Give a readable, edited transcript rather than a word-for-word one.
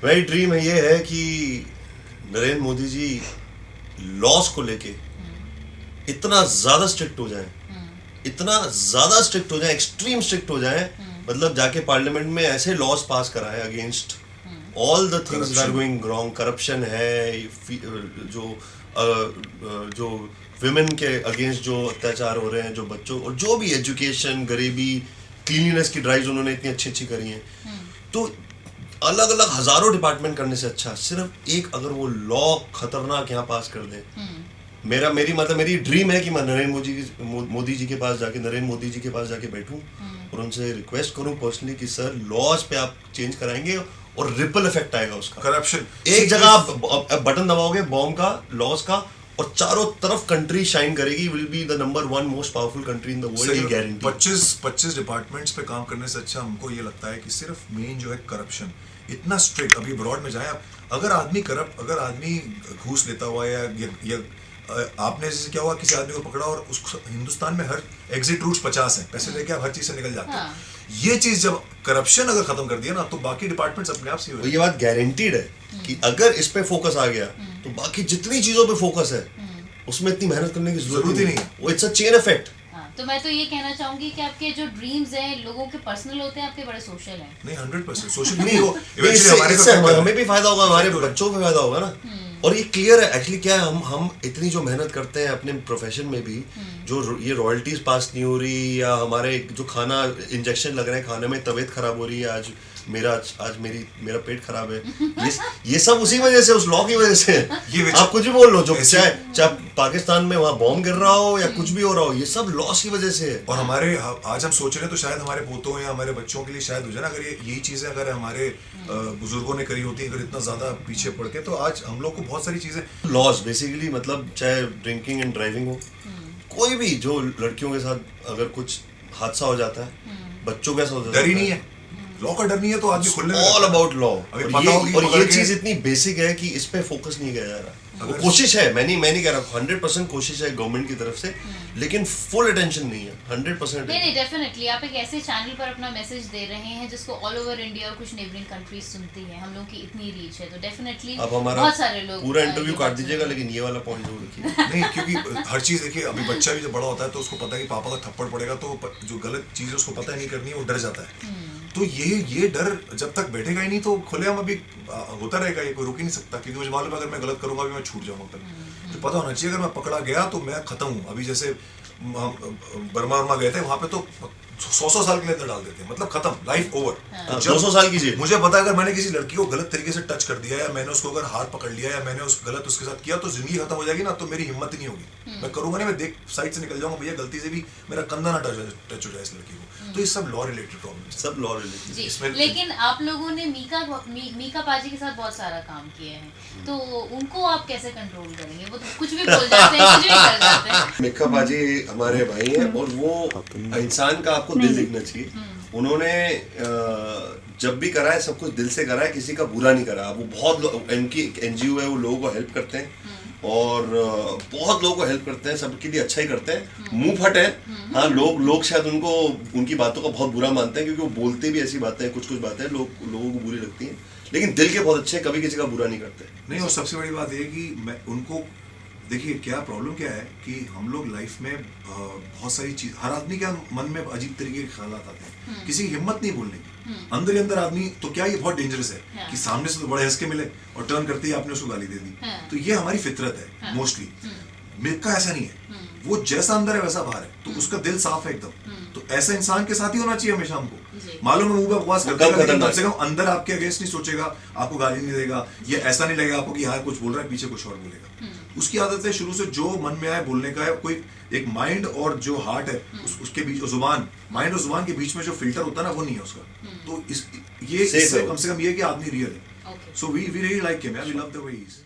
मेरी ड्रीम है ये है कि नरेंद्र मोदी जी लॉस को लेके इतना ज्यादा स्ट्रिक्ट हो जाएं, इतना ज्यादा स्ट्रिक्ट हो जाएं, एक्सट्रीम स्ट्रिक्ट हो जाएं, मतलब जाके पार्लियामेंट में ऐसे लॉज पास कराएं against all the things that are going wrong. Corruption है, जो विमेन के अगेंस्ट जो अत्याचार हो रहे हैं, जो बच्चों और जो भी एजुकेशन, गरीबी, क्लीनिनेस की ड्राइव्स उन्होंने इतनी अच्छी अच्छी करी हैं। तो अलग अलग हजारों डिपार्टमेंट करने से अच्छा सिर्फ एक अगर वो लॉ खतरनाक यहाँ पास कर दे। मेरी ड्रीम है कि मैं नरेंद्र मोदी जी के पास जाके बैठूं और उनसे रिक्वेस्ट करूं पर्सनली कि सर लॉज पे आप चेंज कराएंगे और रिपल इफेक्ट आएगा उसका। करप्शन एक जगह आप बटन दबाओगे बॉम्ब का, लॉज का, और चारों तरफ कंट्री शाइन करेगी, will be the number 1 most powerful country in the world, ये गारंटी। 25 डिपार्टमेंट्स पे काम करने से अच्छा हमको ये लगता है कि सिर्फ मेन जो है करप्शन इतना स्ट्रिक्ट। अभी अब्रॉड में जाए आप, अगर आदमी घूस लेता हुआ या आपने जैसे क्या हुआ, किसी आदमी को पकड़ा और उसको हिंदुस्तान में हर एग्जिट रूट्स 50 हैं, पैसे लेके आप हर चीज से निकल जाते हैं। ये चीज जब करप्शन अगर खत्म कर दिया ना तो बाकी डिपार्टमेंट्स अपने आप से हो। ये बात गारंटीड है कि अगर इस पे फोकस आ गया तो बाकी जितनी चीजों पे फोकस है उसमें इतनी मेहनत करने की जरूरत ही नहीं है। वो इट्स अ चेन इफेक्ट। तो मैं तो ये कहना चाहूंगी कि आपके जो ड्रीम्स हैं लोगों के पर्सनल होते हैं, आपके बड़े सोशल हैं। नहीं 100% सोशल नहीं हो, इससे हमें भी फायदा होगा, हमारे बच्चों को फायदा होगा ना। और ये क्लियर है एक्चुअली क्या है, हम इतनी जो मेहनत करते हैं अपने प्रोफेशन में भी, जो ये रॉयल्टीज पास नहीं हो रही, या हमारे जो खाना इंजेक्शन लग रहे हैं खाने में, तबीयत खराब हो रही है, आज मेरा पेट खराब है, ये सब उसी वजह से, उस लॉ की वजह से। आप कुछ भी बोल लो, जो चाहे पाकिस्तान में वहाँ बॉम्ब गिर रहा हो या कुछ भी हो रहा हो, ये सब लॉ की वजह से है। और हमारे आज हम सोच रहे हैं तो शायद हमारे पोतों या हमारे बच्चों के लिए शायद हो जाए ना, अगर यही चीजें अगर हमारे बुजुर्गों ने करी होती, अगर इतना ज्यादा पीछे पड़ के, तो आज हम लोग को बहुत सारी चीजें लॉस बेसिकली, मतलब चाहे ड्रिंकिंग एंड ड्राइविंग हो, कोई भी जो लड़कियों के साथ अगर कुछ हादसा हो जाता है, बच्चों के साथ हो जाता है, डर ही नहीं है, लॉ का डर नहीं है, तो आदमी खुलने ऑल अबाउट लॉ। और ये चीज इतनी बेसिक है कि इस पे फोकस नहीं किया जा रहा। वो कोशिश है, मैं नहीं कह रहा 100% कोशिश है गवर्नमेंट की तरफ से, लेकिन फुल अटेंशन नहीं है 100%। नहीं डेफिनेटली आप एक ऐसे चैनल पर अपना मैसेज दे रहे हैं जिसको ऑल ओवर इंडिया और कुछ नेबरिंग कंट्रीज सुनती हैं, हम लोग की इतनी रीच है, तो डेफिनेटली बहुत सारे लोग पूरा इंटरव्यू काट दीजिएगा, लेकिन ये वाला पॉइंट जरूर रखिए। नहीं, क्योंकि हर चीज देखिए, अभी बच्चा भी जब बड़ा होता है तो उसको पता है कि पापा का थप्पड़ पड़ेगा, तो जो गलत चीज है उसको पता नहीं करनी है, वो डर जाता है। तो ये डर जब तक बैठेगा ही नहीं तो खुलेआम अभी होता रहेगा, ये कोई रोक ही नहीं सकता, क्योंकि मुझे मालूम है अगर मैं गलत करूंगा अभी मैं छूट जाऊंगा। तो पता होना चाहिए अगर मैं पकड़ा गया तो मैं खत्म हूँ। अभी जैसे बर्मा गए थे, वहां पे तो 100 साल के लिए अंदर डाल देते हैं, मतलब खत्म, लाइफ ओवर। 200 साल की जेल। मुझे पता है अगर मैंने किसी लड़की को गलत तरीके से टच कर दिया, या मैंने उसको अगर हाथ पकड़ लिया, या मैंने उस गलत उसके साथ किया, तो जिंदगी खत्म हो जाएगी ना, तो मेरी हिम्मत नहीं होगी, मैं करूंगा नहीं, मैं देख साइड से निकल जाऊंगा, भैया गलती से भी मेरा कंधा ना टच हो जाए इस लड़की को। तो ये सब लॉ रिलेटेड प्रॉब्लम, सब लॉ रिलेटेड। लेकिन आप लोगों ने मीका पाजी के साथ बहुत सारा काम किया है, तो उनको आप कैसे कंट्रोल करेंगे? वो तो कुछ भी बोल जाते हैं, कुछ भी कर जाते हैं। मीका पाजी हमारे भाई हैं, और वो इंसान का आपको दिल दिखना चाहिए। उन्होंने जब भी करा है सब कुछ दिल से करा है, किसी का बुरा नहीं करा। वो बहुत इनकी एनजीओ है, वो लोगों को हेल्प करते हैं और बहुत लोगों को हेल्प करते हैं, सबके लिए अच्छा ही करते हैं। मुंह फट है, हाँ, लोग शायद उनको उनकी बातों का बहुत बुरा मानते हैं, क्योंकि वो बोलते भी ऐसी बातें हैं, कुछ बातें लोगों को बुरी लगती हैं, लेकिन दिल के बहुत अच्छे हैं, कभी किसी का बुरा नहीं करते। नहीं, और सबसे बड़ी बात ये कि मैं उनको देखिए, क्या प्रॉब्लम क्या है कि हम लोग लाइफ में बहुत सारी चीज, हर आदमी के मन में अजीब तरीके के ख्यालात आते हैं, किसी की हिम्मत नहीं बोलने की, अंदर ही अंदर आदमी, तो क्या ये बहुत डेंजरस है कि सामने से तो बड़े हंस के मिले और टर्न करते ही आपने उसको गाली दे दी। तो ये हमारी फितरत है मोस्टली। मीका ऐसा नहीं है, वो जैसा अंदर है वैसा बाहर है, तो उसका दिल साफ है एकदम। तो ऐसा इंसान के साथ ही होना चाहिए हमेशा हमको। मालूम है मुंह पे बकवास करता है, कम से कम अंदर आपके अगेंस्ट नहीं सोचेगा, आपको गाली नहीं देगा, ये ऐसा नहीं लगेगा आपको कि हाँ कुछ बोल रहा है, पीछे कुछ और बोलेगा। उसकी आदत है शुरू से जो मन में आए बोलने का है। कोई एक माइंड और जो हार्ट है उसके बीच, जुबान, माइंड और जुबान के बीच में जो फिल्टर होता है ना, वो नहीं है उसका। तो ये कम से कम ये कि आदमी रियल है। So we really like him, we love the way he is.